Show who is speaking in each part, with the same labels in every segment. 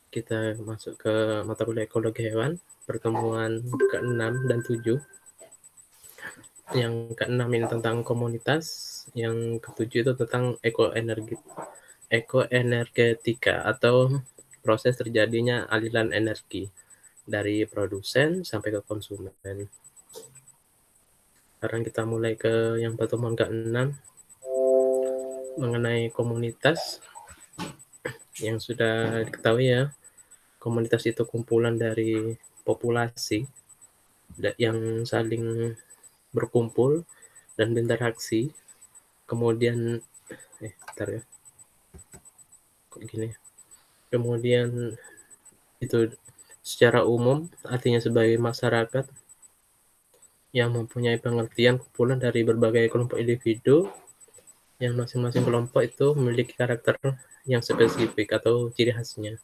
Speaker 1: Kita masuk ke mata kuliah ekologi hewan, pertemuan ke-6 dan 7. Yang ke-6 ini tentang komunitas, yang ke-7 itu tentang ekoenergetika atau proses terjadinya aliran energi dari produsen sampai ke konsumen. Sekarang kita mulai ke yang pertemuan ke-6 mengenai komunitas. Yang sudah diketahui ya, komunitas itu kumpulan dari populasi yang saling berkumpul dan berinteraksi. Kemudian bentar ya. Kok gini? Kemudian itu secara umum artinya sebagai masyarakat yang mempunyai pengertian kumpulan dari berbagai kelompok individu yang masing-masing kelompok itu memiliki karakter yang spesifik atau ciri khasnya.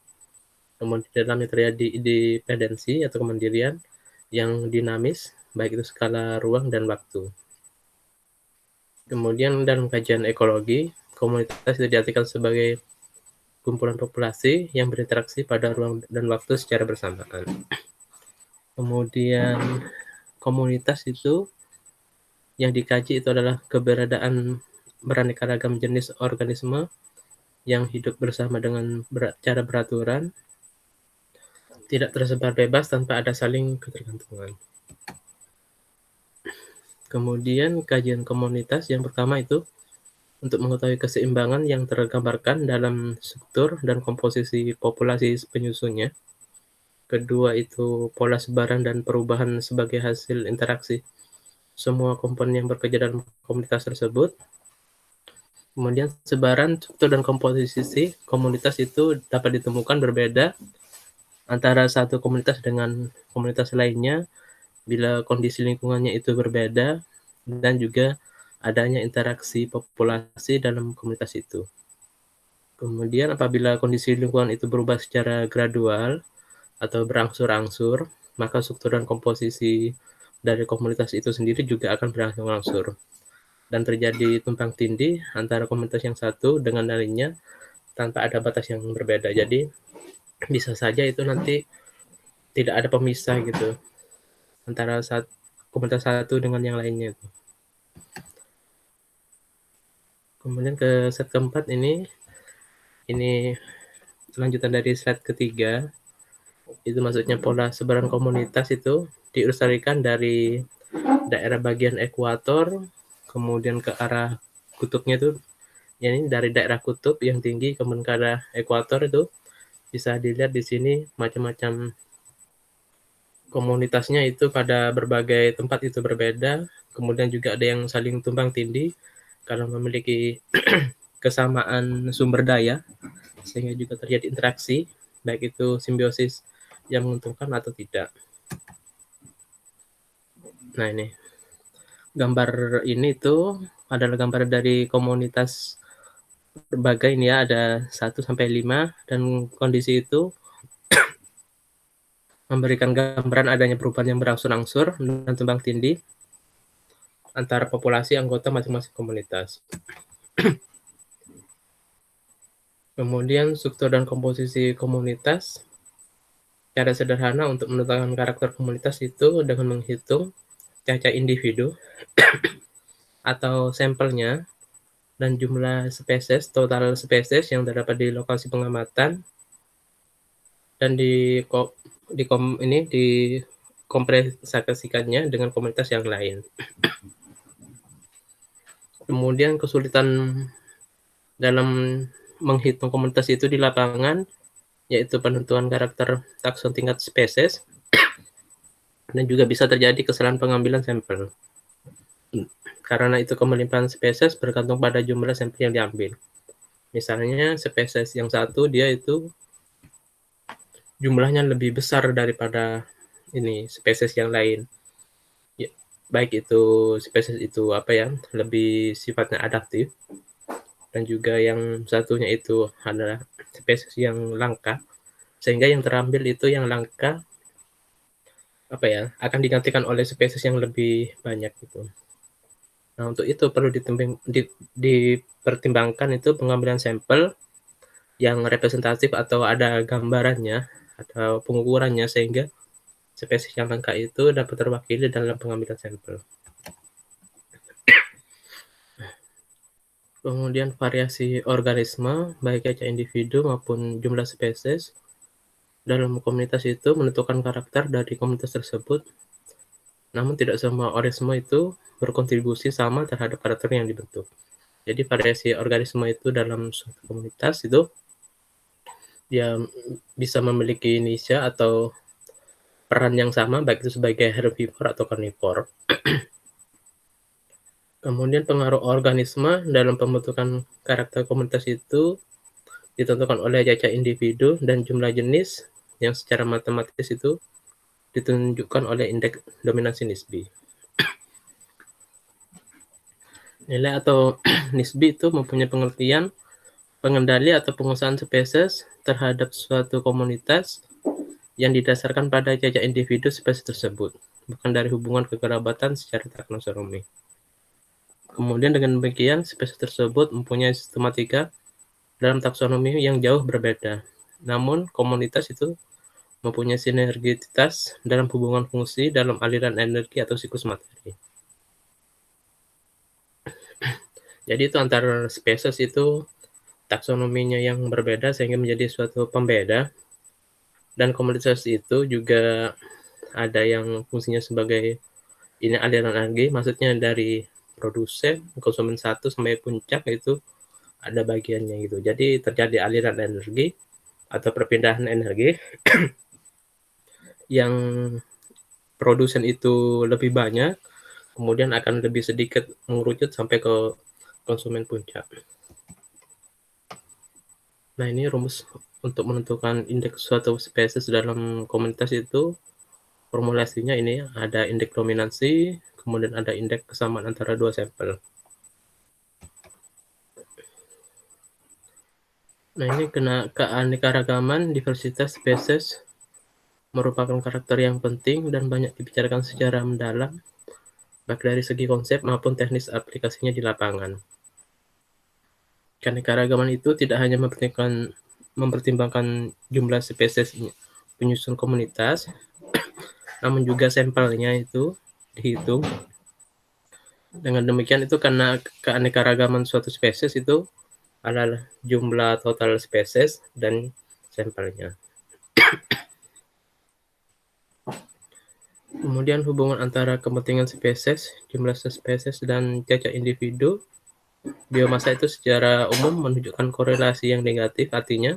Speaker 1: Kemudian dalamnya terjadi independensi atau kemandirian yang dinamis, baik itu skala ruang dan waktu. Kemudian dalam kajian ekologi, komunitas itu diartikan sebagai kumpulan populasi yang berinteraksi pada ruang dan waktu secara bersamaan. Kemudian komunitas itu yang dikaji itu adalah keberadaan beraneka ragam jenis organisme yang hidup bersama dengan cara beraturan, tidak tersebar bebas tanpa ada saling ketergantungan. Kemudian kajian komunitas yang pertama itu untuk mengetahui keseimbangan yang tergambarkan dalam struktur dan komposisi populasi penyusunnya. Kedua itu pola sebaran dan perubahan sebagai hasil interaksi semua komponen yang bekerja dalam komunitas tersebut. Kemudian sebaran, struktur, dan komposisi komunitas itu dapat ditemukan berbeda antara satu komunitas dengan komunitas lainnya bila kondisi lingkungannya itu berbeda dan juga adanya interaksi populasi dalam komunitas itu. Kemudian apabila kondisi lingkungan itu berubah secara gradual atau berangsur-angsur, maka struktur dan komposisi dari komunitas itu sendiri juga akan berangsur-angsur. Dan terjadi tumpang tindih antara komunitas yang satu dengan lainnya tanpa ada batas yang berbeda. Jadi bisa saja itu nanti tidak ada pemisah gitu antara komunitas satu dengan yang lainnya. Kemudian ke set keempat ini lanjutan dari slide ketiga. Itu maksudnya pola sebaran komunitas itu diilustrasikan dari daerah bagian ekuator, kemudian ke arah kutubnya itu, ya ini dari daerah kutub yang tinggi kemudian ke arah ekuator itu bisa dilihat di sini macam-macam komunitasnya itu pada berbagai tempat itu berbeda. Kemudian juga ada yang saling tumpang tindih karena memiliki kesamaan sumber daya sehingga juga terjadi interaksi baik itu simbiosis yang menguntungkan atau tidak. Nah ini gambar ini tuh adalah gambar dari komunitas berbagai ini ya, ada 1 sampai 5 dan kondisi itu memberikan gambaran adanya perubahan yang berangsur-angsur dan tumpang tindih antara populasi anggota masing-masing komunitas. Kemudian struktur dan komposisi komunitas. Cara sederhana untuk menentukan karakter komunitas itu dengan menghitung cacah individu atau sampelnya dan jumlah spesies, total spesies yang terdapat di lokasi pengamatan dan dikompresasikannya dengan komunitas yang lain. Kemudian kesulitan dalam menghitung komunitas itu di lapangan yaitu penentuan karakter takson tingkat spesies dan juga bisa terjadi kesalahan pengambilan sampel. Karena itu kemelimpahan spesies bergantung pada jumlah sampel yang diambil. Misalnya spesies yang satu dia itu jumlahnya lebih besar daripada ini spesies yang lain. Ya, baik itu spesies itu lebih sifatnya adaptif dan juga yang satunya itu adalah spesies yang langka sehingga yang terambil itu yang langka akan digantikan oleh spesies yang lebih banyak gitu. Nah, untuk itu perlu dipertimbangkan itu pengambilan sampel yang representatif atau ada gambarannya atau pengukurannya sehingga spesies yang lengkap itu dapat terwakili dalam pengambilan sampel. Kemudian variasi organisme, baik cacah individu maupun jumlah spesies dalam komunitas itu menentukan karakter dari komunitas tersebut. Namun tidak semua organisme itu berkontribusi sama terhadap karakter yang dibentuk. Jadi variasi organisme itu dalam suatu komunitas itu dia bisa memiliki niche atau peran yang sama baik itu sebagai herbivore atau karnivor. Kemudian pengaruh organisme dalam pembentukan karakter komunitas itu ditentukan oleh cacah individu dan jumlah jenis yang secara matematis itu ditunjukkan oleh indeks dominansi nisbi. Nilai atau nisbi itu mempunyai pengertian pengendali atau pengusahaan spesies terhadap suatu komunitas yang didasarkan pada cacah individu spesies tersebut, bukan dari hubungan kekerabatan secara taksonomi. Kemudian dengan demikian, spesies tersebut mempunyai sistematika dalam taksonomi yang jauh berbeda. Namun, komunitas itu mempunyai sinergitas dalam hubungan fungsi dalam aliran energi atau siklus materi. Jadi itu antar spesies itu taksonominya yang berbeda sehingga menjadi suatu pembeda. Dan komunitas itu juga ada yang fungsinya sebagai ini aliran energi, maksudnya dari produsen, konsumen satu sampai puncak itu ada bagiannya gitu. Jadi terjadi aliran energi atau perpindahan energi yang produsen itu lebih banyak, kemudian akan lebih sedikit mengerucut sampai ke konsumen puncak. Nah, ini rumus untuk menentukan indeks suatu spesies dalam komunitas itu formulasinya ini ada indeks dominansi, kemudian ada indeks kesamaan antara dua sampel. Nah, ini keanekaragaman diversitas spesies merupakan karakter yang penting dan banyak dibicarakan secara mendalam, baik dari segi konsep maupun teknis aplikasinya di lapangan. Keanekaragaman itu tidak hanya mempertimbangkan jumlah spesies penyusun komunitas, namun juga sampelnya itu dihitung. Dengan demikian itu karena keanekaragaman suatu spesies itu adalah jumlah total spesies dan sampelnya. Kemudian hubungan antara kepentingan spesies, jumlah spesies, dan cacah individu biomasa itu secara umum menunjukkan korelasi yang negatif, artinya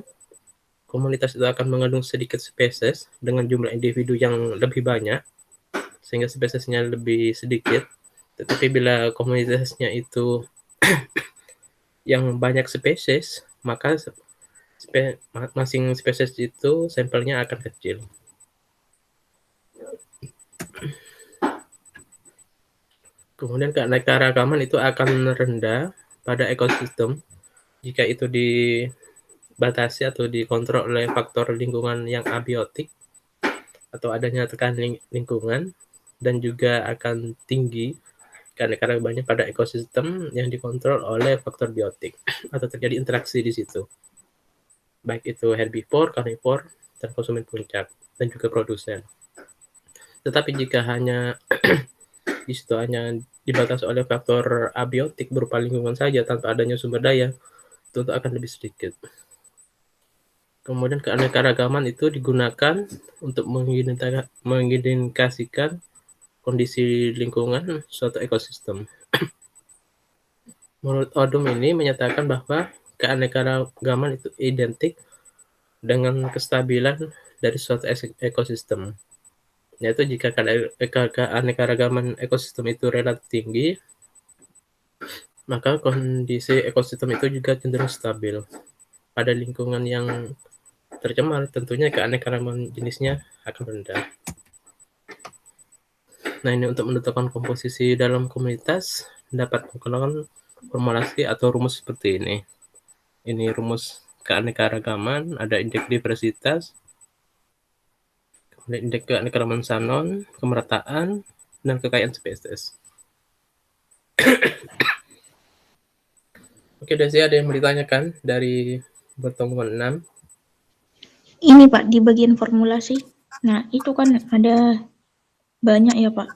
Speaker 1: komunitas itu akan mengandung sedikit spesies dengan jumlah individu yang lebih banyak, sehingga spesiesnya lebih sedikit. Tetapi bila komunitasnya itu yang banyak spesies, maka masing spesies itu sampelnya akan kecil. Kemudian keanekaragaman itu akan rendah pada ekosistem jika itu dibatasi atau dikontrol oleh faktor lingkungan yang abiotik atau adanya tekanan lingkungan, dan juga akan tinggi keanekaragamannya pada ekosistem yang dikontrol oleh faktor biotik atau terjadi interaksi di situ, baik itu herbivore, karnivor, dan konsumen puncak, dan juga produsen. Tetapi jika hanya di situ hanya dibatasi oleh faktor abiotik berupa lingkungan saja tanpa adanya sumber daya, tentu akan lebih sedikit. Kemudian keanekaragaman itu digunakan untuk mengidentifikasikan kondisi lingkungan suatu ekosistem. Menurut Odum ini menyatakan bahwa keanekaragaman itu identik dengan kestabilan dari suatu ekosistem. Yaitu jika keanekaragaman ekosistem itu relatif tinggi, maka kondisi ekosistem itu juga cenderung stabil. Pada lingkungan yang tercemar, tentunya keanekaragaman jenisnya akan rendah. Nah, ini untuk menentukan komposisi dalam komunitas dapat menggunakan formulasi atau rumus seperti ini. Ini rumus keanekaragaman, ada indeks diversitas, kemudian indeks keanekaragaman Shannon, kemerataan, dan kekayaan spesies. Oke, Desi, ada yang mau ditanyakan dari pertemuan 6.
Speaker 2: Ini Pak, di bagian formulasi. Nah, itu kan ada banyak ya Pak.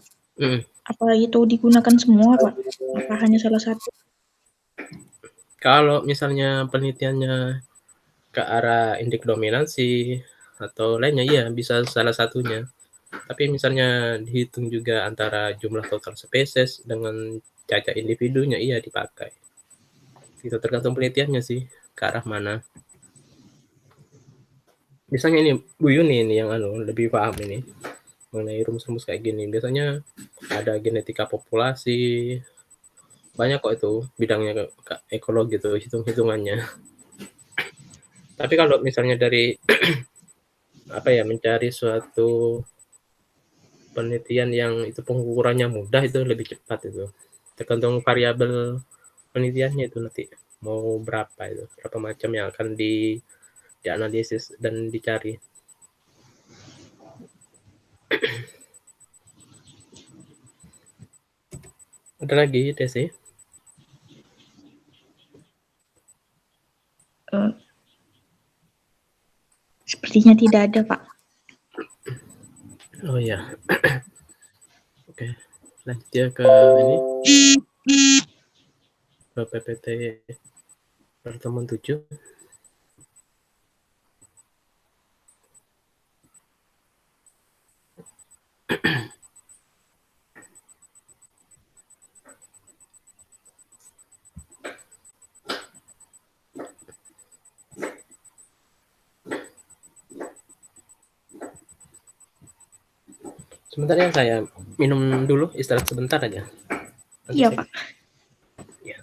Speaker 2: Apa itu digunakan semua Pak? Apa hanya salah satu?
Speaker 1: Kalau misalnya penelitiannya ke arah indeks dominansi atau lainnya, iya bisa salah satunya. Tapi misalnya dihitung juga antara jumlah total spesies dengan cacat individunya, iya dipakai. Itu tergantung penelitiannya sih, ke arah mana. Misalnya ini Bu Yuni ini yang lebih paham ini mengenai rumus-rumus kayak gini. Biasanya ada genetika populasi, banyak kok itu bidangnya ke ekologi itu hitung-hitungannya. Tapi kalau misalnya dari apa ya, mencari suatu penelitian yang itu pengukurannya mudah, itu lebih cepat itu. Tergantung variabel penelitiannya itu nanti mau berapa macam yang akan dianalisis dan dicari. Ada lagi Desi?
Speaker 2: Sepertinya tidak ada Pak.
Speaker 1: Oh ya. Oke, lanjut ya ke ini, ke PPT pertemuan 7. Sebentar ya, saya minum dulu, istirahat sebentar aja. Nanti
Speaker 2: Iya
Speaker 1: saya...
Speaker 2: Pak.
Speaker 1: Ya.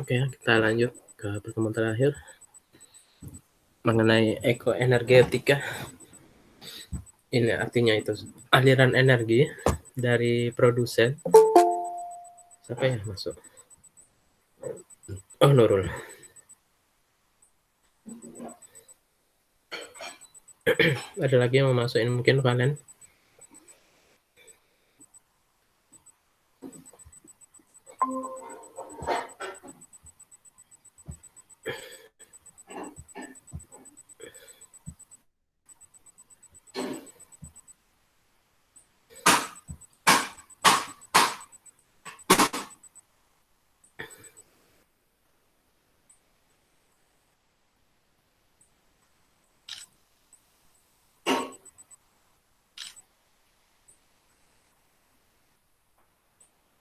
Speaker 1: Oke, kita lanjut ke pertemuan terakhir mengenai ekoenergetika. Ini artinya itu aliran energi dari produsen. Siapa ya masuk? Oh, Nurul. Ada lagi yang mau masukin mungkin kalian?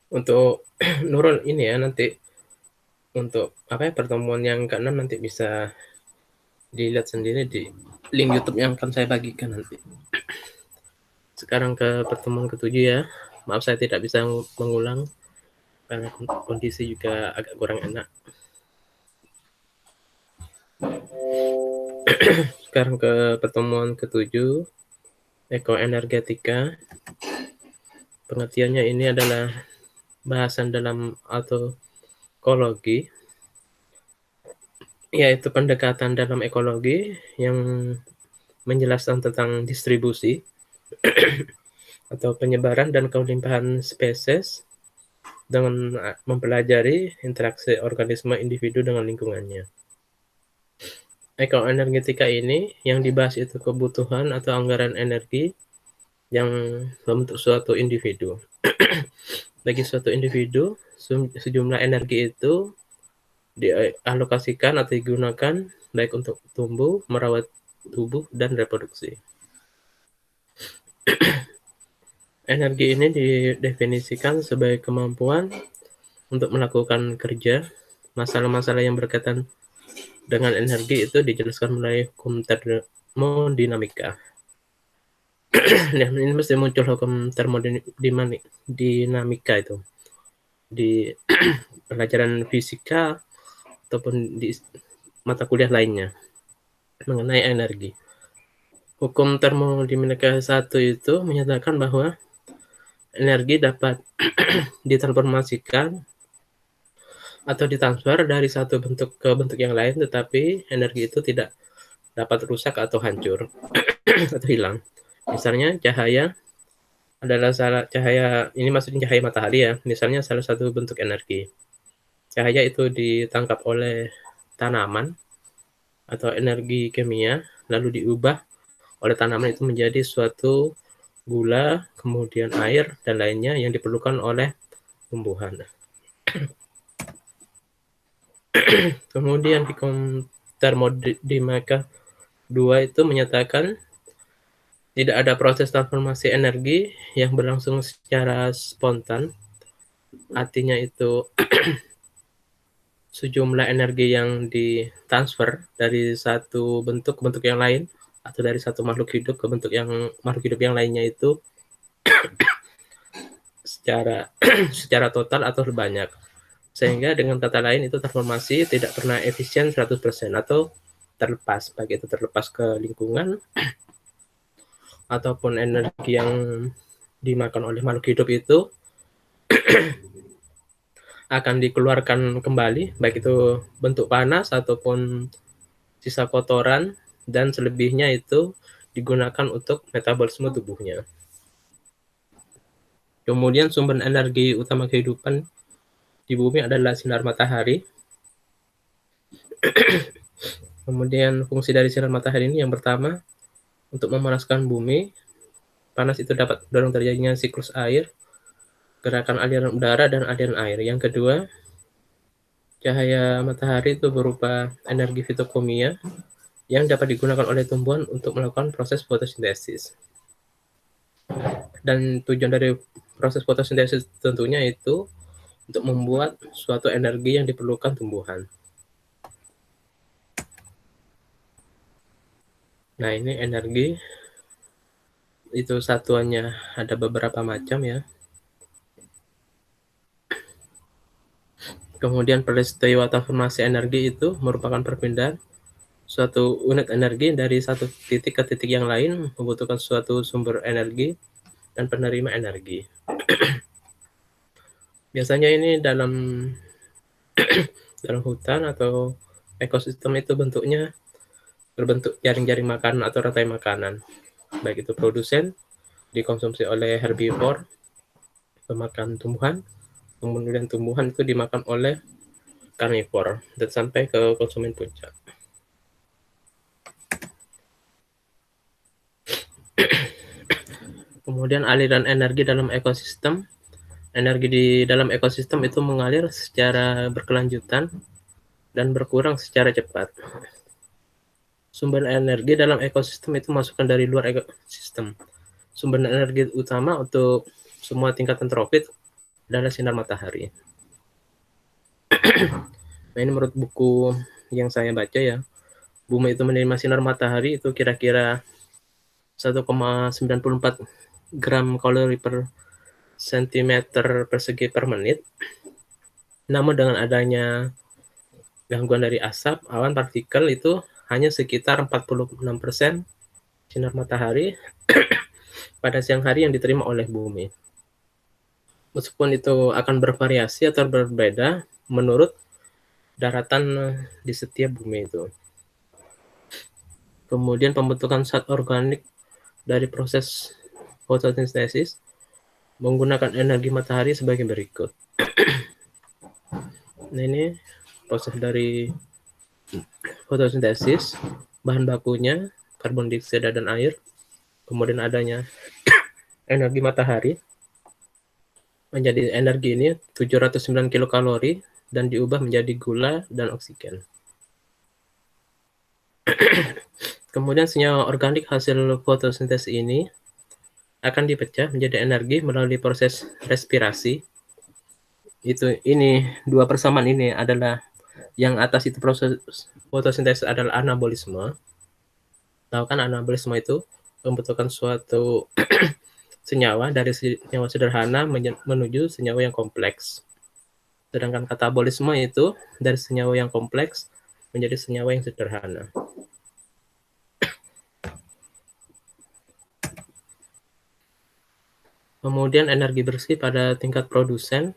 Speaker 1: Untuk Nurul ini ya, nanti untuk apa ya, pertemuan yang ke-6 nanti bisa dilihat sendiri di link YouTube yang akan saya bagikan nanti. Sekarang ke pertemuan ke-7 ya. Maaf saya tidak bisa mengulang karena kondisi juga agak kurang enak. Sekarang ke pertemuan ke-7. Ekoenergetika. Pengertiannya ini adalah bahasan dalam atau ekologi, yaitu pendekatan dalam ekologi yang menjelaskan tentang distribusi atau penyebaran dan kelimpahan spesies dengan mempelajari interaksi organisme individu dengan lingkungannya. Ekoenergetika ini yang dibahas itu kebutuhan atau anggaran energi yang membentuk suatu individu. Bagi suatu individu, sejumlah energi itu dialokasikan atau digunakan baik untuk tumbuh, merawat tubuh, dan reproduksi. Energi ini didefinisikan sebagai kemampuan untuk melakukan kerja. Masalah-masalah yang berkaitan dengan energi itu dijelaskan melalui hukum termodinamika. Nah, ini mesti muncul hukum termodinamika itu di pelajaran fisika ataupun di mata kuliah lainnya mengenai energi. Hukum termodinamika 1 itu menyatakan bahwa energi dapat ditransformasikan atau ditransfer dari satu bentuk ke bentuk yang lain, tetapi energi itu tidak dapat rusak atau hancur atau hilang. Misalnya cahaya adalah cahaya, ini maksudnya cahaya matahari ya, misalnya salah satu bentuk energi. Cahaya itu ditangkap oleh tanaman atau energi kimia, lalu diubah oleh tanaman itu menjadi suatu gula, kemudian air, dan lainnya yang diperlukan oleh tumbuhan. Kemudian hukum termodinamika 2 itu menyatakan tidak ada proses transformasi energi yang berlangsung secara spontan. Artinya itu sejumlah energi yang ditransfer dari satu bentuk ke bentuk yang lain atau dari satu makhluk hidup ke makhluk hidup yang lainnya itu secara total atau banyak. Sehingga dengan kata lain itu transformasi tidak pernah efisien 100% atau terlepas, baik itu terlepas ke lingkungan ataupun energi yang dimakan oleh makhluk hidup itu akan dikeluarkan kembali, baik itu bentuk panas ataupun sisa kotoran, dan selebihnya itu digunakan untuk metabolisme tubuhnya. Kemudian sumber energi utama kehidupan di bumi adalah sinar matahari. Kemudian fungsi dari sinar matahari ini yang pertama, untuk memanaskan bumi. Panas itu dapat mendorong terjadinya siklus air, gerakan aliran udara, dan aliran air. Yang kedua, cahaya matahari itu berupa energi fitokimia yang dapat digunakan oleh tumbuhan untuk melakukan proses fotosintesis. Dan tujuan dari proses fotosintesis tentunya itu untuk membuat suatu energi yang diperlukan tumbuhan. Nah, ini energi itu satuannya ada beberapa macam ya. Kemudian peristiwa transformasi energi itu merupakan perpindahan suatu unit energi dari satu titik ke titik yang lain, membutuhkan suatu sumber energi dan penerima energi. Biasanya ini dalam hutan atau ekosistem itu bentuknya berbentuk jaring-jaring makanan atau rantai makanan. Baik itu produsen, dikonsumsi oleh herbivore, pemakan tumbuhan, kemudian tumbuhan itu dimakan oleh karnivor dan sampai ke konsumen puncak. Kemudian aliran energi dalam ekosistem. Energi di dalam ekosistem itu mengalir secara berkelanjutan dan berkurang secara cepat. Sumber energi dalam ekosistem itu masukkan dari luar ekosistem. Sumber energi utama untuk semua tingkatan tropik adalah sinar matahari. Nah, ini menurut buku yang saya baca ya, bumi itu menerima sinar matahari itu kira-kira 1,94 gram kalori per sentimeter persegi per menit. Namun dengan adanya gangguan dari asap, awan, partikel itu hanya sekitar 46% sinar matahari pada siang hari yang diterima oleh bumi. Meskipun itu akan bervariasi atau berbeda menurut daratan di setiap bumi itu. Kemudian pembentukan zat organik dari proses fotosintesis menggunakan energi matahari sebagai berikut. Nah, ini proses dari fotosintesis, bahan bakunya karbon dioksida dan air, kemudian adanya energi matahari menjadi energi ini 709 kilokalori dan diubah menjadi gula dan oksigen. Kemudian senyawa organik hasil fotosintesis ini akan dipecah menjadi energi melalui proses respirasi. Ini dua persamaan ini adalah yang atas itu proses fotosintesis adalah anabolisme. Tahu kan anabolisme itu pembentukan suatu senyawa dari senyawa sederhana menuju senyawa yang kompleks. Sedangkan katabolisme itu dari senyawa yang kompleks menjadi senyawa yang sederhana. Kemudian energi bersih pada tingkat produsen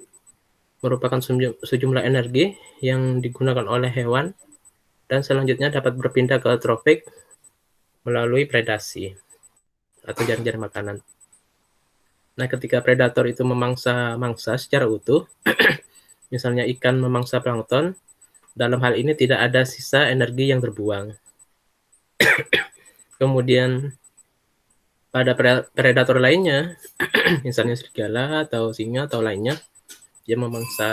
Speaker 1: merupakan sejumlah energi yang digunakan oleh hewan dan selanjutnya dapat berpindah ke trofik melalui predasi atau jaring-jaring makanan. Nah, ketika predator itu memangsa mangsa secara utuh, misalnya ikan memangsa plankton, dalam hal ini tidak ada sisa energi yang terbuang. Kemudian pada predator lainnya, misalnya serigala atau singa atau lainnya, dia memangsa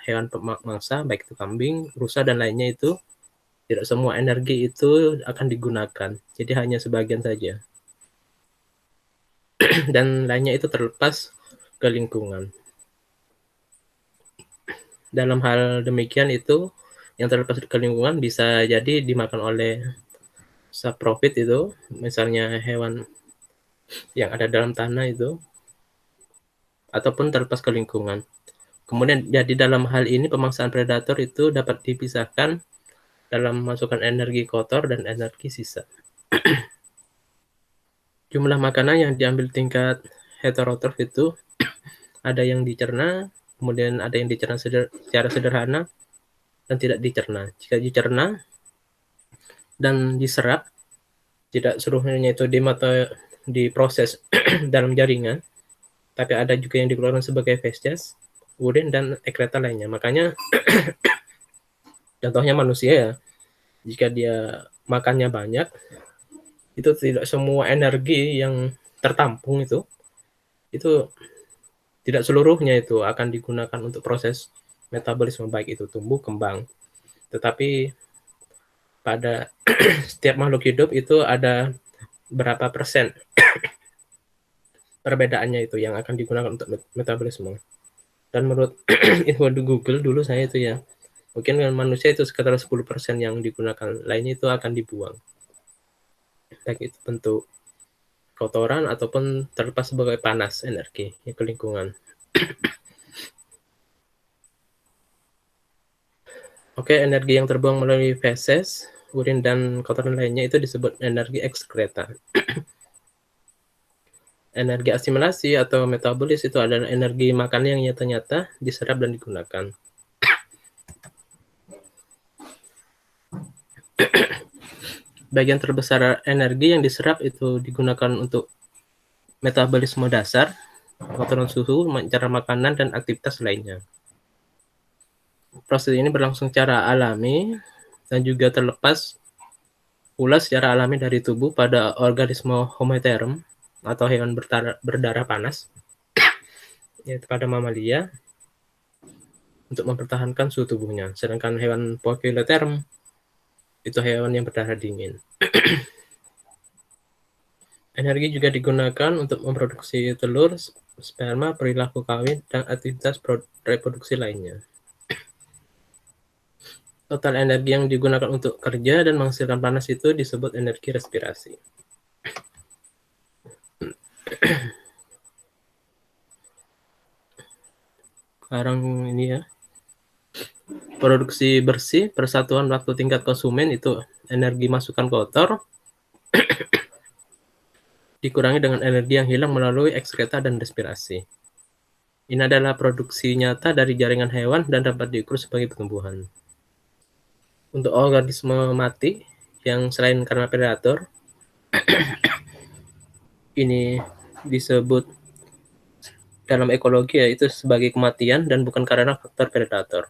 Speaker 1: hewan pemangsa, baik itu kambing, rusa, dan lainnya itu, tidak semua energi itu akan digunakan. Jadi hanya sebagian saja. Dan lainnya itu terlepas ke lingkungan. Dalam hal demikian itu, yang terlepas ke lingkungan bisa jadi dimakan oleh saprofit itu, misalnya hewan yang ada dalam tanah itu, ataupun terlepas ke lingkungan. Kemudian jadi dalam hal ini pemangsaan predator itu dapat dipisahkan dalam masukkan energi kotor dan energi sisa. Jumlah makanan yang diambil tingkat heterotrof itu ada yang dicerna, kemudian ada yang dicerna secara sederhana dan tidak dicerna. Jika dicerna dan diserap, tidak seluruhnya itu diproses dalam jaringan, tapi ada juga yang dikeluarkan sebagai feces, urin, dan ekskreta lainnya. Makanya contohnya manusia ya, jika dia makannya banyak, itu tidak semua energi yang tertampung itu tidak seluruhnya itu akan digunakan untuk proses metabolisme, baik itu tumbuh kembang. Tetapi pada setiap makhluk hidup itu ada berapa persen perbedaannya itu yang akan digunakan untuk metabolisme. Dan menurut info di Google dulu saya itu ya, mungkin manusia itu sekitar 10% yang digunakan, lainnya itu akan dibuang. Baik itu bentuk kotoran ataupun terlepas sebagai panas energi ke lingkungan. Oke, energi yang terbuang melalui feses, urin, dan kotoran lainnya itu disebut energi ekskreta. Energi asimilasi atau metabolis itu adalah energi makan yang nyata-nyata diserap dan digunakan. Bagian terbesar energi yang diserap itu digunakan untuk metabolisme dasar, pengaturan suhu, cara makanan, dan aktivitas lainnya. Proses ini berlangsung secara alami dan juga terlepas pula secara alami dari tubuh pada organisme homoterm atau hewan berdarah panas, yaitu pada mamalia, untuk mempertahankan suhu tubuhnya. Sedangkan hewan poikiloterm itu hewan yang berdarah dingin. Energi juga digunakan untuk memproduksi telur, sperma, perilaku kawin, dan aktivitas reproduksi lainnya. Total energi yang digunakan untuk kerja dan menghasilkan panas itu disebut energi respirasi. Sekarang ini ya, produksi bersih, persatuan waktu tingkat konsumen itu energi masukan kotor, dikurangi dengan energi yang hilang melalui ekskreta dan respirasi. Ini adalah produksi nyata dari jaringan hewan dan dapat diukur sebagai pertumbuhan. Untuk organisme mati yang selain karena predator, ini disebut dalam ekologi yaitu sebagai kematian dan bukan karena faktor predator.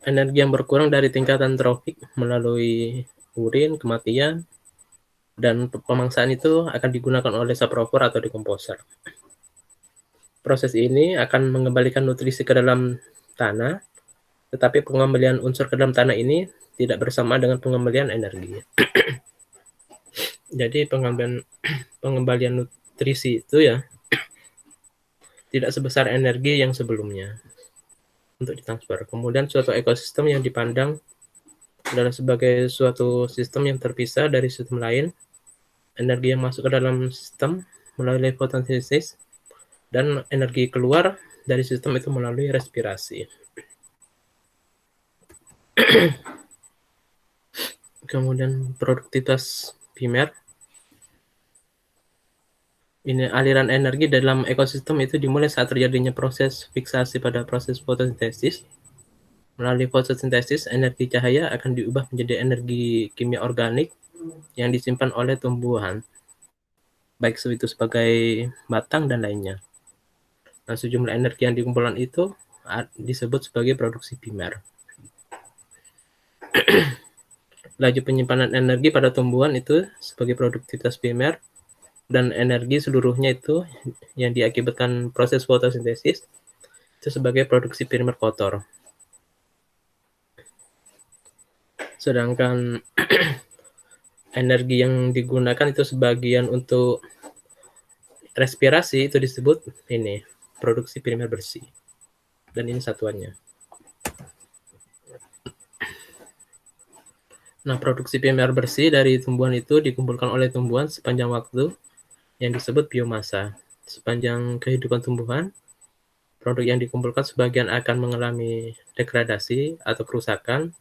Speaker 1: Energi yang berkurang dari tingkatan tropik melalui urin, kematian, dan pemangsaan itu akan digunakan oleh saprofor atau dekomposer. Proses ini akan mengembalikan nutrisi ke dalam tanah, tetapi pengembalian unsur ke dalam tanah ini tidak bersamaan dengan pengembalian energi. Jadi pengembalian nutrisi itu ya tidak sebesar energi yang sebelumnya untuk ditransfer. Kemudian suatu ekosistem yang dipandang adalah sebagai suatu sistem yang terpisah dari sistem lain. Energi yang masuk ke dalam sistem melalui fotosintesis dan energi keluar dari sistem itu melalui respirasi. Kemudian produktivitas primer. Ini aliran energi dalam ekosistem itu dimulai saat terjadinya proses fiksasi pada proses fotosintesis. Melalui fotosintesis, energi cahaya akan diubah menjadi energi kimia organik yang disimpan oleh tumbuhan, baik itu sebagai batang dan lainnya. Nah, sejumlah energi yang dikumpulkan itu disebut sebagai produksi primer. Laju penyimpanan energi pada tumbuhan itu sebagai produktivitas primer, dan energi seluruhnya itu yang diakibatkan proses fotosintesis itu sebagai produksi primer kotor. Sedangkan energi yang digunakan itu sebagian untuk respirasi itu disebut ini produksi primer bersih. Dan ini satuannya. Nah, produksi primer bersih dari tumbuhan itu dikumpulkan oleh tumbuhan sepanjang waktu yang disebut biomasa. Sepanjang kehidupan tumbuhan, produk yang dikumpulkan sebagian akan mengalami degradasi atau kerusakan,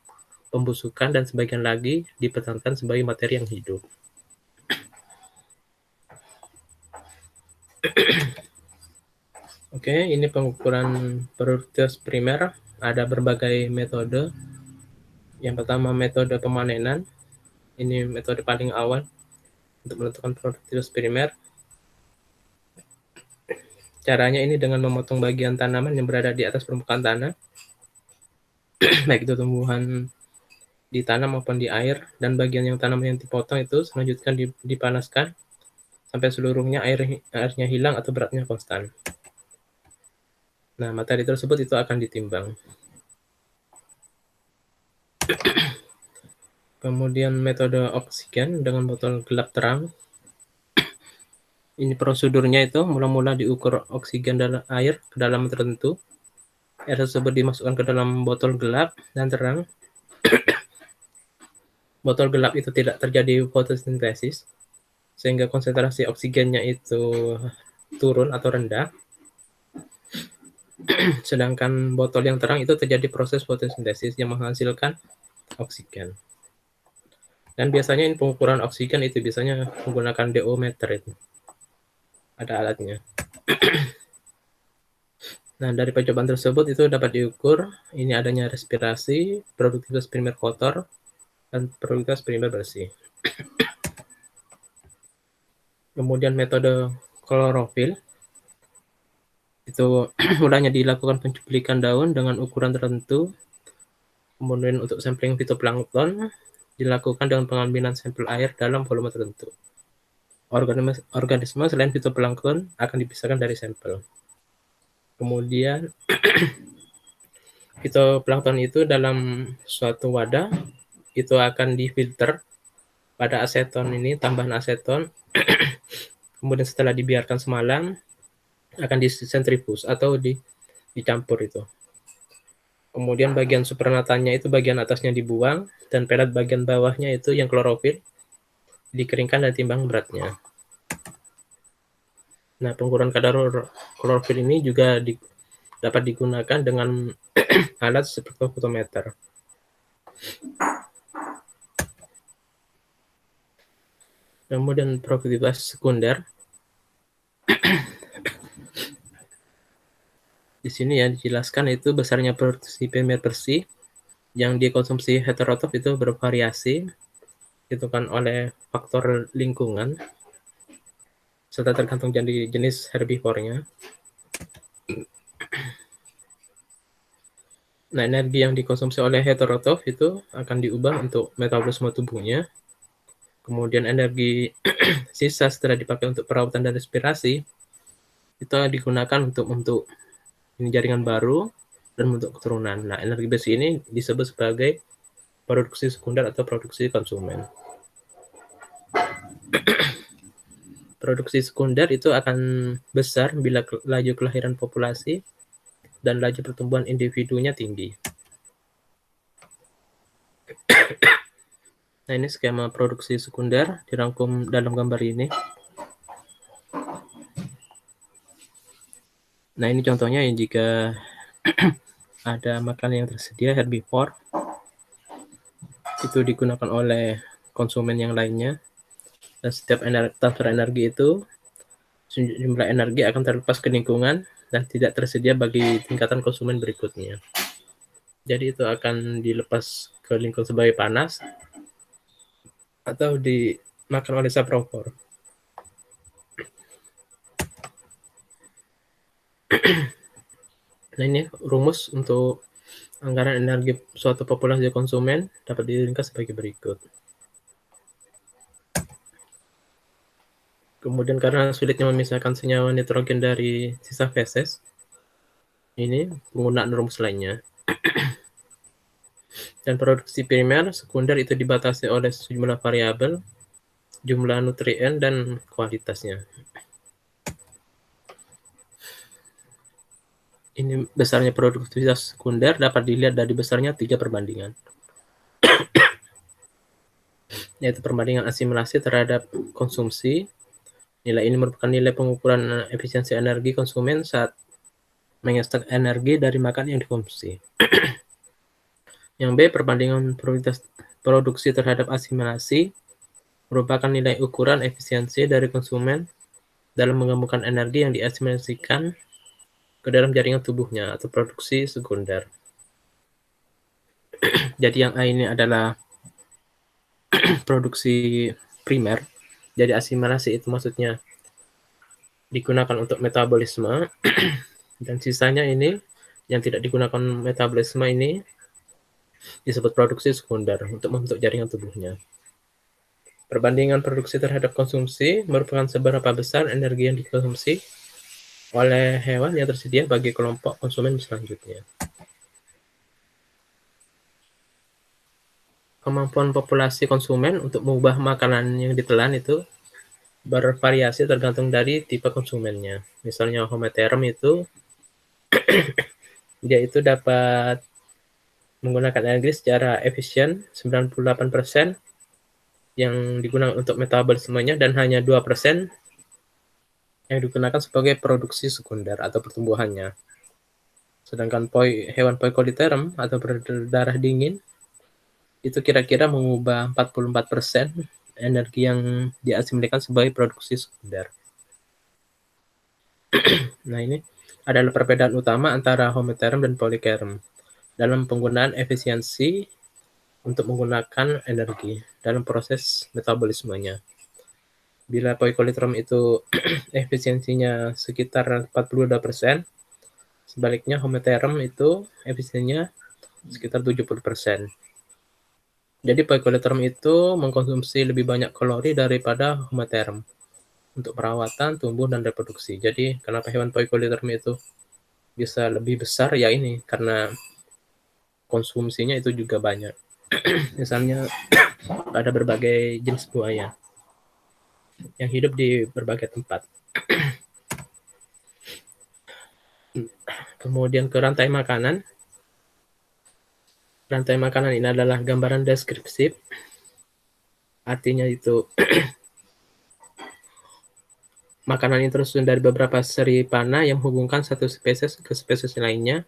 Speaker 1: pembusukan, dan sebagian lagi dipertahankan sebagai materi yang hidup. Oke, ini pengukuran produktivitas primer. Ada berbagai metode. Yang pertama metode pemanenan. Ini metode paling awal untuk menentukan produktivitas primer. Caranya ini dengan memotong bagian tanaman yang berada di atas permukaan tanah, baik itu tumbuhan di tanah maupun di air, dan bagian yang tanaman yang dipotong itu selanjutnya dipanaskan sampai seluruhnya airnya hilang atau beratnya konstan. Nah, materi tersebut itu akan ditimbang. Kemudian metode oksigen dengan botol gelap terang. Ini prosedurnya itu mula-mula diukur oksigen dalam air kedalaman tertentu. Air tersebut dimasukkan ke dalam botol gelap dan terang. Botol gelap itu tidak terjadi fotosintesis, sehingga konsentrasi oksigennya itu turun atau rendah. Sedangkan botol yang terang itu terjadi proses fotosintesis yang menghasilkan oksigen. Dan biasanya ini pengukuran oksigen itu biasanya menggunakan DO meter itu. Ada alatnya. Nah, dari percobaan tersebut itu dapat diukur ini adanya respirasi, produktivitas primer kotor, dan produktivitas primer bersih. Kemudian metode klorofil itu mulanya dilakukan pencuplikan daun dengan ukuran tertentu. Kemudian untuk sampling fitoplankton dilakukan dengan pengambilan sampel air dalam volume tertentu. Organisme selain fitoplankton akan dipisahkan dari sampel. Kemudian fitoplankton itu dalam suatu wadah itu akan difilter pada aseton ini, tambahan aseton. Kemudian setelah dibiarkan semalam akan disentrifus atau dicampur itu. Kemudian bagian supernatannya itu bagian atasnya dibuang, dan pelet bagian bawahnya itu yang klorofil dikeringkan dan timbang beratnya. Nah, pengukuran kadar klorofil ini juga dapat digunakan dengan alat Kemudian produktivitas sekunder. Di sini ya dijelaskan itu besarnya produksi primer bersih yang dikonsumsi heterotrof itu bervariasi, ditentukan oleh faktor lingkungan, serta tergantung dari jenis herbivornya. Nah, energi yang dikonsumsi oleh heterotrof itu akan diubah untuk metabolisme tubuhnya. Kemudian energi sisa setelah dipakai untuk perawatan dan respirasi itu digunakan untuk ini jaringan baru dan bentuk keturunan. Nah, energi besi ini disebut sebagai produksi sekunder atau produksi konsumen. Produksi sekunder itu akan besar bila laju kelahiran populasi dan laju pertumbuhan individunya tinggi. Nah, ini skema produksi sekunder dirangkum dalam gambar ini. Nah, ini contohnya yang jika ada makanan yang tersedia herbivore, itu digunakan oleh konsumen yang lainnya, dan setiap transfer energi itu, jumlah energi akan terlepas ke lingkungan dan tidak tersedia bagi tingkatan konsumen berikutnya. Jadi itu akan dilepas ke lingkungan sebagai panas, atau dimakan oleh sapropor. Nah, ini rumus untuk anggaran energi suatu populasi konsumen dapat diringkas sebagai berikut. Kemudian karena sulitnya memisahkan senyawa nitrogen dari sisa feses, ini penggunaan rumus lainnya. Dan produksi primer, sekunder itu dibatasi oleh sejumlah variabel, jumlah nutrien, dan kualitasnya. Ini besarnya produktivitas sekunder dapat dilihat dari besarnya 3 perbandingan. Yaitu perbandingan asimilasi terhadap konsumsi. Nilai ini merupakan nilai pengukuran efisiensi energi konsumen saat mengekstra energi dari makan yang dikonsumsi. Yang B, perbandingan produksi terhadap asimilasi merupakan nilai ukuran efisiensi dari konsumen dalam menggabungkan energi yang diasimilasikan ke dalam jaringan tubuhnya atau produksi sekunder. Jadi yang A ini adalah produksi primer. Jadi asimilasi itu maksudnya digunakan untuk metabolisme, dan sisanya ini yang tidak digunakan metabolisme ini disebut produksi sekunder untuk membentuk jaringan tubuhnya. Perbandingan produksi terhadap konsumsi merupakan seberapa besar energi yang dikonsumsi oleh hewan yang tersedia bagi kelompok konsumen selanjutnya. Kemampuan populasi konsumen untuk mengubah makanan yang ditelan itu bervariasi tergantung dari tipe konsumennya. Misalnya Homotherum itu dia itu dapat menggunakan energi secara efisien 98% yang digunakan untuk metabolismenya dan hanya 2% yang digunakan sebagai produksi sekunder atau pertumbuhannya. Sedangkan hewan Poikilotherum atau berdarah dingin itu kira-kira mengubah 44% energi yang diasimilasikan sebagai produksi sekunder. Nah, ini adalah perbedaan utama antara Homotherum dan Poikilotherum dalam penggunaan efisiensi untuk menggunakan energi dalam proses metabolismenya. Bila Poikilotherum itu efisiensinya sekitar 42%, sebaliknya Homotherum itu efisiensinya sekitar 70%. Jadi Poikilotherum itu mengkonsumsi lebih banyak kalori daripada Homotherum untuk perawatan, tumbuh, dan reproduksi. Jadi kenapa hewan Poikilotherum itu bisa lebih besar ya ini karena konsumsinya itu juga banyak. Misalnya ada berbagai jenis buaya yang hidup di berbagai tempat. Kemudian ke rantai makanan. Rantai makanan ini adalah gambaran deskriptif. Artinya itu makanan ini tersusun dari beberapa seri panah yang menghubungkan satu spesies ke spesies lainnya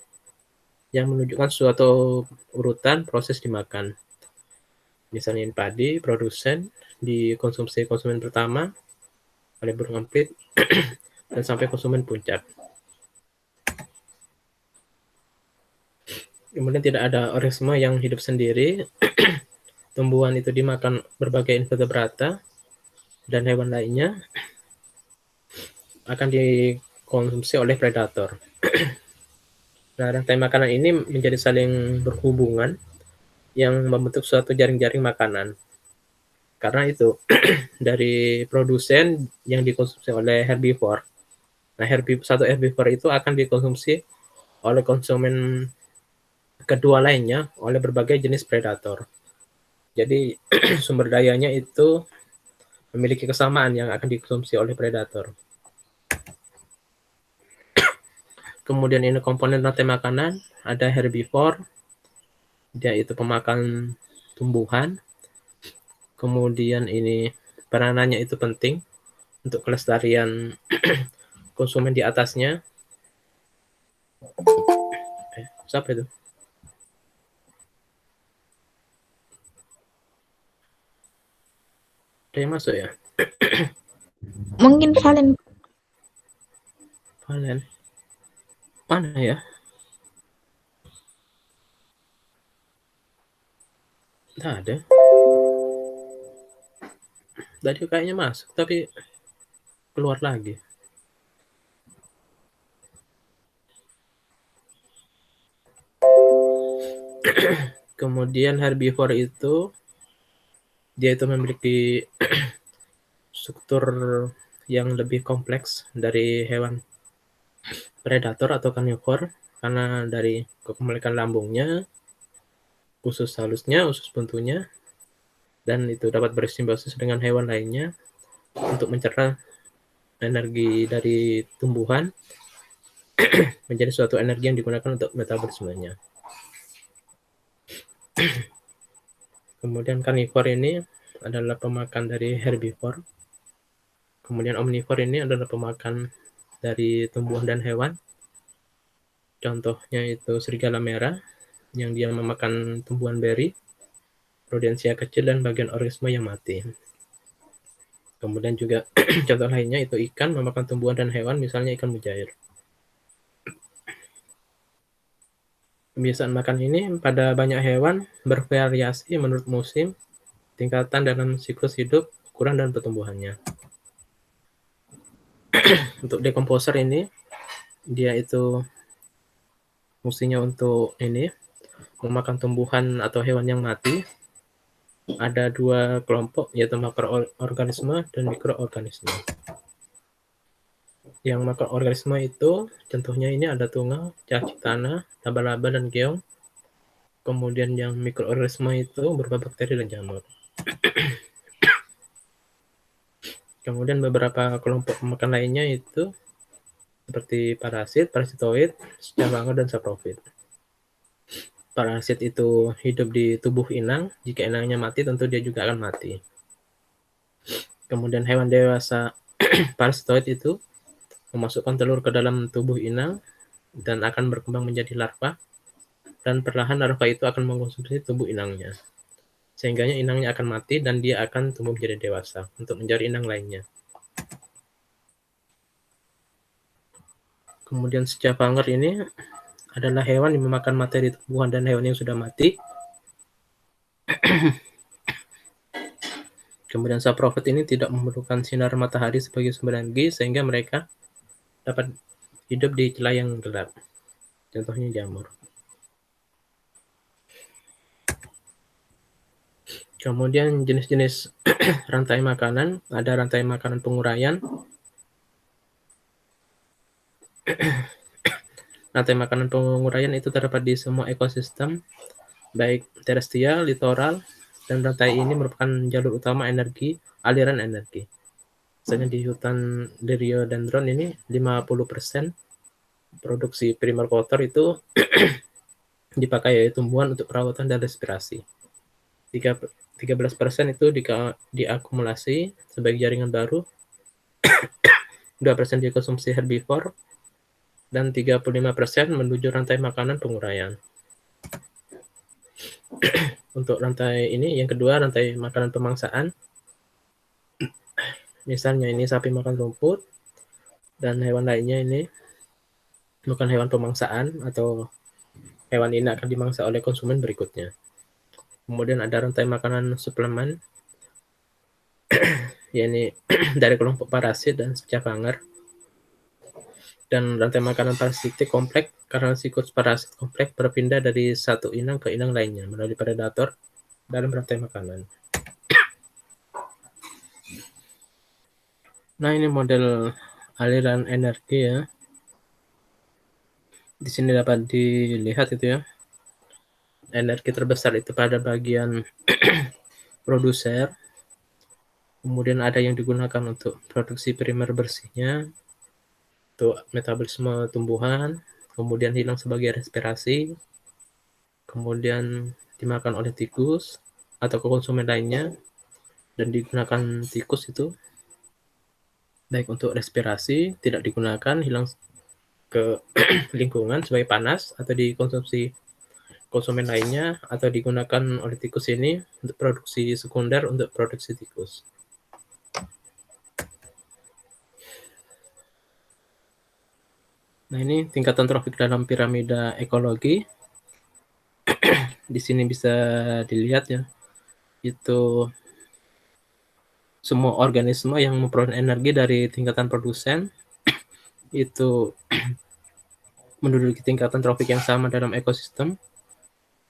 Speaker 1: yang menunjukkan suatu urutan proses dimakan. Misalnya padi, produsen, dikonsumsi konsumen pertama oleh burung empit, dan sampai konsumen puncak. Kemudian tidak ada organisme yang hidup sendiri. Tumbuhan itu dimakan berbagai invertebrata dan hewan lainnya akan dikonsumsi oleh predator. Nah, rantai makanan ini menjadi saling berhubungan yang membentuk suatu jaring-jaring makanan. Karena itu, dari produsen yang dikonsumsi oleh herbivore. Nah, satu herbivore itu akan dikonsumsi oleh konsumen kedua lainnya oleh berbagai jenis predator. Jadi, sumber dayanya itu memiliki kesamaan yang akan dikonsumsi oleh predator. Kemudian ini komponen rantai makanan, ada herbivore, dia itu pemakan tumbuhan. Kemudian ini peranannya itu penting untuk kelestarian konsumen di atasnya. Siapa itu? Ada yang masuk ya?
Speaker 2: Mungkin Valen.
Speaker 1: Valen. Mana ya? Tidak ada. Tadi kayaknya masuk, tapi keluar lagi. Kemudian herbivore itu dia itu memiliki struktur yang lebih kompleks dari hewan predator atau karnivor karena dari kepemilikan lambungnya, usus halusnya, usus buntunya, dan itu dapat bersimbiosis dengan hewan lainnya untuk mencerna energi dari tumbuhan menjadi suatu energi yang digunakan untuk metabolismenya. Kemudian karnivor ini adalah pemakan dari herbivore. Kemudian omnivor ini adalah pemakan dari tumbuhan dan hewan. Contohnya itu serigala merah yang dia memakan tumbuhan beri, rodentia kecil, dan bagian organisme yang mati. Kemudian juga contoh lainnya itu ikan memakan tumbuhan dan hewan, misalnya ikan mujair. Kebiasaan makan ini pada banyak hewan bervariasi menurut musim, tingkatan dalam siklus hidup, ukuran, dan pertumbuhannya. Untuk decomposer ini, dia itu fungsinya untuk ini memakan tumbuhan atau hewan yang mati. Ada dua kelompok, yaitu makroorganisme dan mikroorganisme. Yang makroorganisme itu contohnya ini ada tungau, cacing tanah, laba-laba, dan keong. Kemudian yang mikroorganisme itu berupa bakteri dan jamur. Kemudian beberapa kelompok pemakan lainnya itu seperti parasit, parasitoid, scavengers, dan saprofit. Parasit itu hidup di tubuh inang. Jika inangnya mati, tentu dia juga akan mati. Kemudian hewan dewasa parasitoid itu memasukkan telur ke dalam tubuh inang dan akan berkembang menjadi larva. Dan perlahan larva itu akan mengkonsumsi tubuh inangnya. Sehingga inangnya akan mati dan dia akan tumbuh menjadi dewasa untuk mencari inang lainnya. Kemudian scavenger ini adalah hewan yang memakan materi tumbuhan dan hewan yang sudah mati. Kemudian saprophyte ini tidak memerlukan sinar matahari sebagai sumber energi, sehingga mereka dapat hidup di celah yang gelap. Contohnya jamur. Kemudian jenis-jenis rantai makanan, ada rantai makanan penguraian. Rantai makanan penguraian itu terdapat di semua ekosistem, baik terestrial, litoral, dan rantai ini merupakan jalur utama aliran energi. Misalnya di hutan Liriodendron ini 50% produksi primer kotor itu dipakai tumbuhan untuk perawatan dan respirasi. 13% itu diakumulasi sebagai jaringan baru, 2% dikonsumsi herbivore, dan 35% menuju rantai makanan penguraian. Untuk rantai ini, yang kedua rantai makanan pemangsaan. Misalnya ini sapi makan rumput, dan hewan lainnya ini bukan hewan pemangsaan, atau hewan ini akan dimangsa oleh konsumen berikutnya. Kemudian ada rantai makanan suplemen, yakni dari kelompok parasit dan cabanger. Dan rantai makanan parasitik kompleks karena siklus parasit kompleks berpindah dari satu inang ke inang lainnya melalui predator dalam rantai makanan. Nah, ini model aliran energi ya. Di sini dapat dilihat itu ya. Energi terbesar itu pada bagian produser. Kemudian ada yang digunakan untuk produksi primer bersihnya, untuk metabolisme tumbuhan, kemudian hilang sebagai respirasi, kemudian dimakan oleh tikus atau konsumen lainnya, dan digunakan tikus itu baik untuk respirasi, tidak digunakan, hilang ke lingkungan sebagai panas, atau dikonsumsi konsumen lainnya, atau digunakan oleh tikus ini untuk produksi sekunder untuk produksi tikus. Nah, ini tingkatan trofik dalam piramida ekologi. Di sini bisa dilihat ya, itu semua organisme yang memperoleh energi dari tingkatan produsen itu menduduki tingkatan trofik yang sama dalam ekosistem.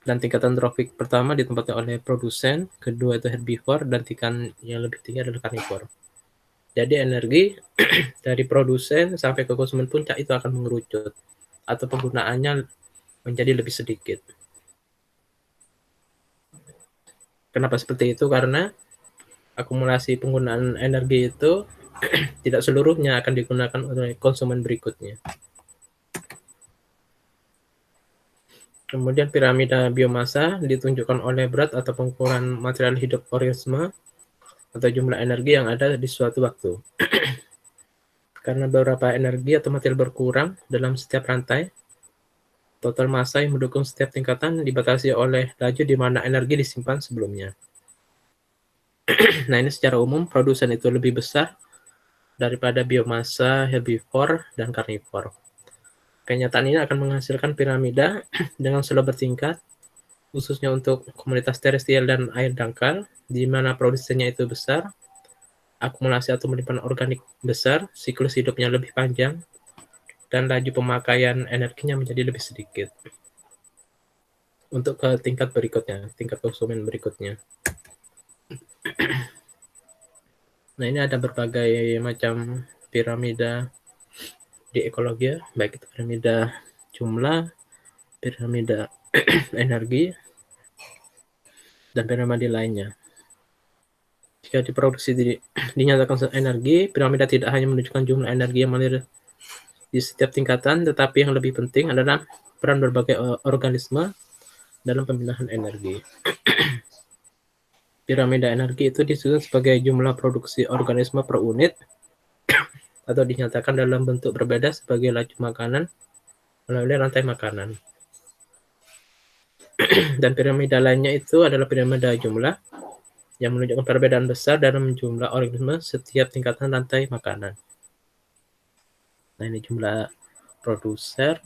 Speaker 1: Dan tingkatan trofik pertama ditempati oleh produsen, kedua itu herbivore, dan tingkatan yang lebih tinggi adalah karnivor. Jadi energi dari produsen sampai ke konsumen puncak itu akan mengerucut atau penggunaannya menjadi lebih sedikit. Kenapa seperti itu? Karena akumulasi penggunaan energi itu tidak seluruhnya akan digunakan oleh konsumen berikutnya. Kemudian piramida biomasa ditunjukkan oleh berat atau pengukuran material hidup organisme atau jumlah energi yang ada di suatu waktu. Karena beberapa energi atau material berkurang dalam setiap rantai, total massa yang mendukung setiap tingkatan dibatasi oleh laju di mana energi disimpan sebelumnya. Nah, ini secara umum produsen itu lebih besar daripada biomasa, herbivore, dan karnivor. Kenyataan ini akan menghasilkan piramida dengan slope bertingkat, khususnya untuk komunitas terestrial dan air dangkal, di mana produsennya itu besar, akumulasi atau penyimpanan organik besar, siklus hidupnya lebih panjang, dan laju pemakaian energinya menjadi lebih sedikit. Untuk ke tingkat berikutnya, tingkat konsumen berikutnya. Nah, ini ada berbagai macam piramida di ekologi, baik itu piramida jumlah, piramida energi, dan piramida lainnya. Jika diproduksi dinyatakan energi, piramida tidak hanya menunjukkan jumlah energi yang mengalir di setiap tingkatan, tetapi yang lebih penting adalah peran berbagai organisme dalam pemindahan energi. Piramida energi itu disusun sebagai jumlah produksi organisme per unit, atau dinyatakan dalam bentuk berbeda sebagai laju makanan melalui rantai makanan. Dan piramida lainnya itu adalah piramida jumlah, yang menunjukkan perbedaan besar dalam jumlah organisme setiap tingkatan rantai makanan. Nah, ini jumlah produser,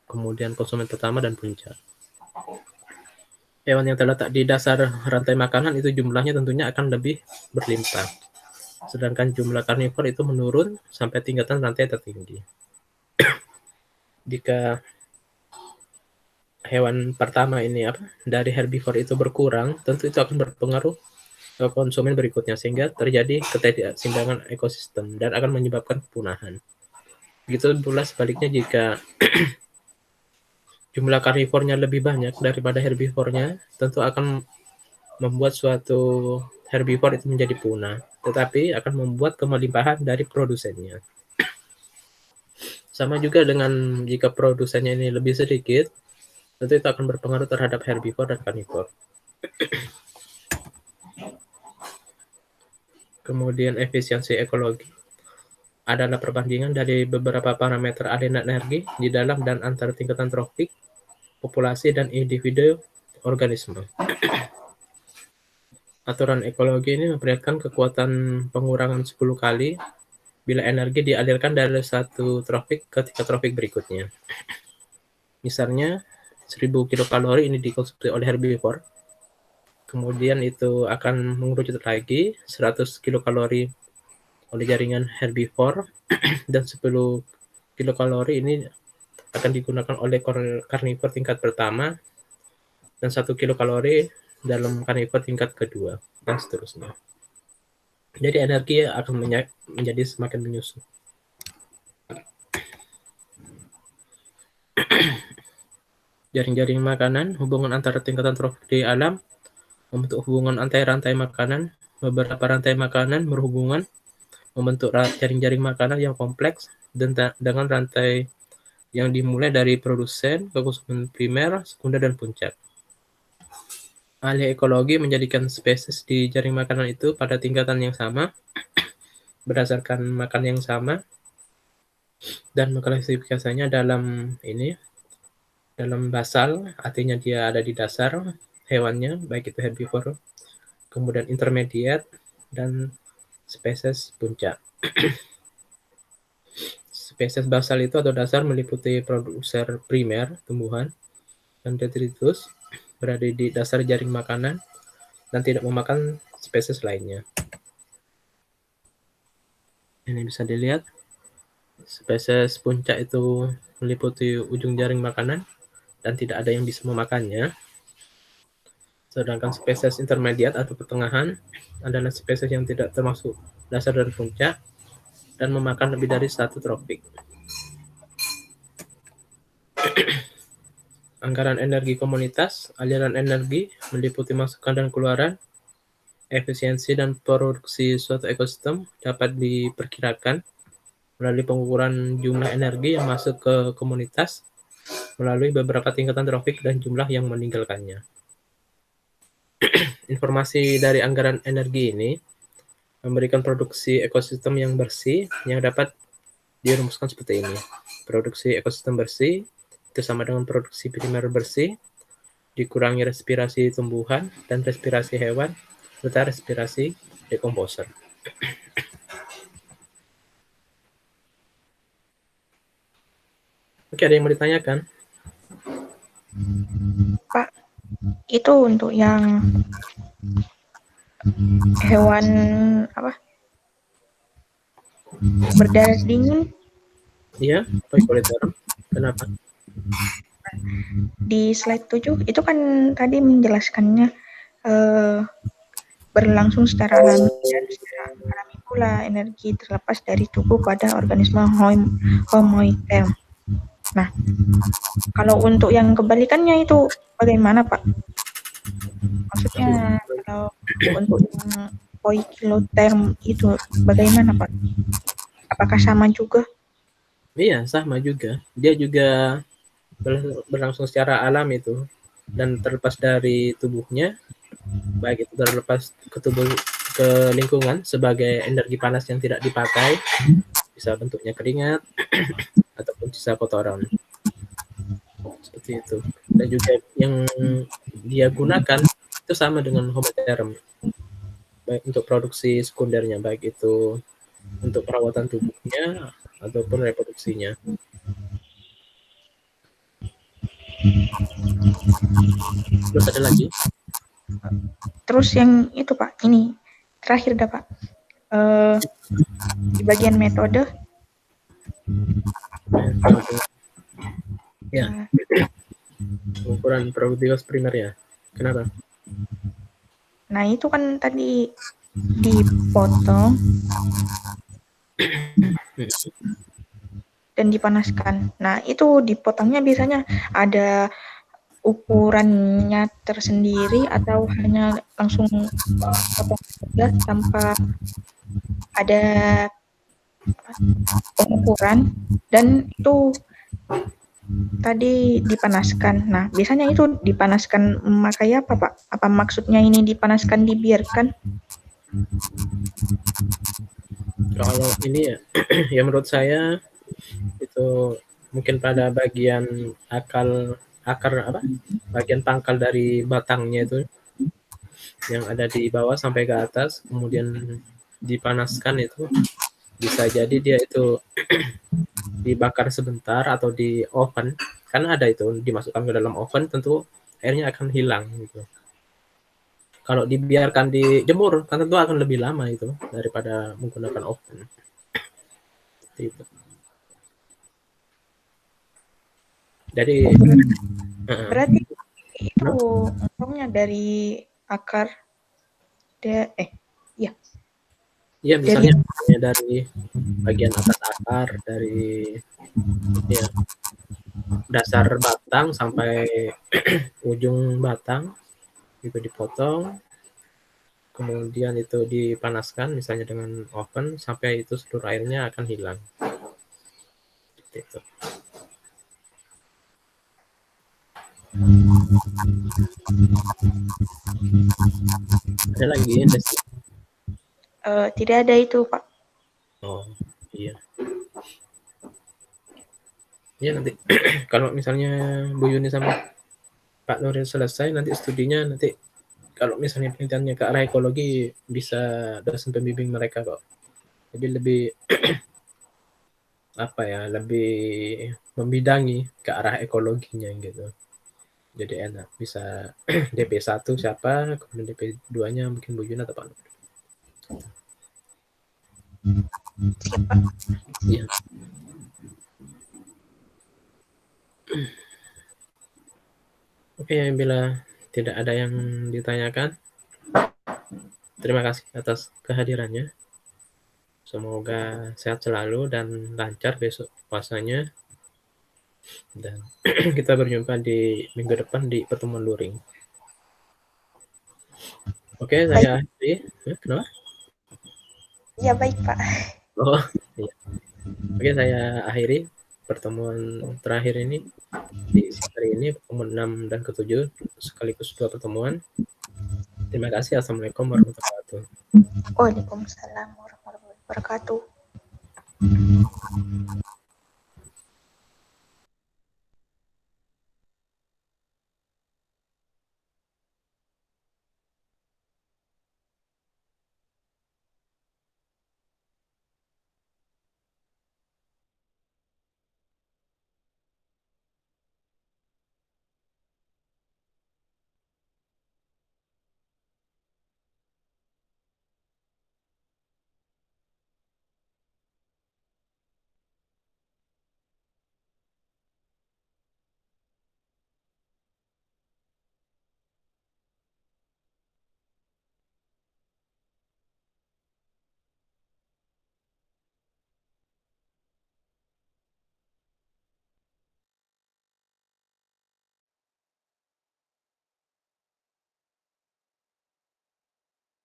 Speaker 1: kemudian konsumen pertama, dan puncak. Hewan yang terletak di dasar rantai makanan itu jumlahnya tentunya akan lebih berlimpah. Sedangkan jumlah karnivor itu menurun sampai tingkatan rantai tertinggi. Jika hewan pertama ini dari herbivore itu berkurang, tentu itu akan berpengaruh ke konsumen berikutnya, sehingga terjadi ketidakseimbangan ekosistem dan akan menyebabkan kepunahan. Begitu pula sebaliknya, jika jumlah karnivornya lebih banyak daripada herbivornya, tentu akan membuat suatu herbivore itu menjadi punah, tetapi akan membuat kemelimpahan dari produsennya. Sama juga dengan jika produsennya ini lebih sedikit, tentu itu akan berpengaruh terhadap herbivore dan karnivor. Kemudian efisiensi ekologi adalah perbandingan dari beberapa parameter aliran energi di dalam dan antara tingkatan trofik, populasi, dan individu organisme. Aturan ekologi ini memperlihatkan kekuatan pengurangan 10 kali bila energi dialirkan dari satu tropik ke 3 tropik berikutnya. Misalnya 1000 kilokalori ini dikonsumsi oleh herbivore, kemudian itu akan mengerucut lagi 100 kilokalori oleh jaringan herbivore dan 10 kilokalori ini akan digunakan oleh karnivor tingkat pertama dan 1 kilokalori dalam karnivor tingkat kedua dan seterusnya. Jadi energi akan menjadi semakin menyusut. Jaring-jaring makanan, hubungan antara tingkatan trofik di alam membentuk hubungan antar rantai makanan. Beberapa rantai makanan berhubungan membentuk jaring-jaring makanan yang kompleks dengan rantai yang dimulai dari produsen ke konsumen primer, sekunder, dan puncak. Ahli ekologi menjadikan spesies di jaring makanan itu pada tingkatan yang sama, berdasarkan makan yang sama, dan mengklasifikasinya dalam basal, artinya dia ada di dasar hewannya, baik itu herbivore, kemudian intermediate, dan spesies puncak. Spesies basal itu atau dasar meliputi produser primer, tumbuhan, dan detritus, berada di dasar jaring makanan, dan tidak memakan spesies lainnya. Ini bisa dilihat, spesies puncak itu meliputi ujung jaring makanan, dan tidak ada yang bisa memakannya. Sedangkan spesies intermediate atau pertengahan adalah spesies yang tidak termasuk dasar dan puncak, dan memakan lebih dari satu tropik. Anggaran energi komunitas, aliran energi meliputi masukan dan keluaran, efisiensi dan produksi suatu ekosistem dapat diperkirakan melalui pengukuran jumlah energi yang masuk ke komunitas melalui beberapa tingkatan tropik dan jumlah yang meninggalkannya. Informasi dari anggaran energi ini memberikan produksi ekosistem yang bersih yang dapat dirumuskan seperti ini. Produksi ekosistem bersih itu sama dengan produksi primer bersih, dikurangi respirasi tumbuhan dan respirasi hewan, serta respirasi dekomposer. Oke, ada yang mau ditanyakan?
Speaker 2: Pak, itu untuk yang hewan apa? Berdarah dingin.
Speaker 1: Iya, baik, boleh taruh. Kenapa?
Speaker 2: Di slide 7 itu kan tadi menjelaskannya berlangsung secara alami dan secara alami pula energi terlepas dari tubuh pada organisme homoitem. Nah, kalau untuk yang kebalikannya itu bagaimana, Pak? Maksudnya kalau untuk yang poikiloterm itu bagaimana, Pak? Apakah sama juga?
Speaker 1: Iya, sama juga. Dia juga berlangsung secara alam itu, dan terlepas dari tubuhnya, baik itu terlepas ke lingkungan sebagai energi panas yang tidak dipakai, bisa bentuknya keringat ataupun sisa kotoran, seperti itu. Dan juga yang dia gunakan itu sama dengan homoterm, baik untuk produksi sekundernya, baik itu untuk perawatan tubuhnya ataupun reproduksinya. Terus ada lagi?
Speaker 2: Terus yang itu, Pak, ini terakhir dah, Pak. Di bagian metode.
Speaker 1: Ya. Pengukuran produktivitas primer ya. Kenapa?
Speaker 2: Nah, itu kan tadi dipotong dan dipanaskan. Nah, itu dipotongnya biasanya ada ukurannya tersendiri atau hanya langsung potong saja tanpa ada pengukuran, dan itu tadi dipanaskan. Nah, biasanya itu dipanaskan memakai apa, Pak? Apa maksudnya ini dipanaskan dibiarkan?
Speaker 1: Kalau ini ya, ya menurut saya itu mungkin pada bagian akal akar apa, bagian pangkal dari batangnya itu yang ada di bawah sampai ke atas, kemudian dipanaskan itu, bisa jadi dia itu dibakar sebentar atau di oven, kan ada itu dimasukkan ke dalam oven tentu airnya akan hilang gitu. Kalau dibiarkan dijemur kan tentu akan lebih lama itu daripada menggunakan oven. Seperti itu. Jadi
Speaker 2: Berarti itu untungnya dari akar iya
Speaker 1: iya
Speaker 2: dari
Speaker 1: misalnya dari bagian atas akar, dari ya dasar batang sampai ujung batang itu dipotong, kemudian itu dipanaskan misalnya dengan oven sampai itu seluruh airnya akan hilang. Seperti itu. Ada lagi Desi?
Speaker 2: tidak ada itu Pak.
Speaker 1: Oh iya. Ya nanti kalau misalnya Bu Yuni sama Pak Nuril selesai nanti studinya, nanti kalau misalnya penelitiannya ke arah ekologi bisa dosen pembimbing mereka kok. Jadi lebih apa ya, lebih membidangi ke arah ekologinya gitu. Jadi enak bisa DP1 siapa, kemudian DP2-nya mungkin Bu Yuni atau Pak Nuril.
Speaker 2: Siapa?
Speaker 1: Iya. Oke, bila tidak ada yang ditanyakan, terima kasih atas kehadirannya. Semoga sehat selalu dan lancar besok puasanya. Dan kita berjumpa di minggu depan di pertemuan luring. Oke, saya akhiri. Kenapa?
Speaker 2: Ya baik Pak.
Speaker 1: Oh, iya. Oke, saya akhiri pertemuan terakhir ini di hari ini, pertemuan 6 dan ke-7 sekaligus 2 pertemuan. Terima kasih. Assalamualaikum warahmatullahi wabarakatuh.
Speaker 2: Waalaikumsalam warahmatullahi wabarakatuh.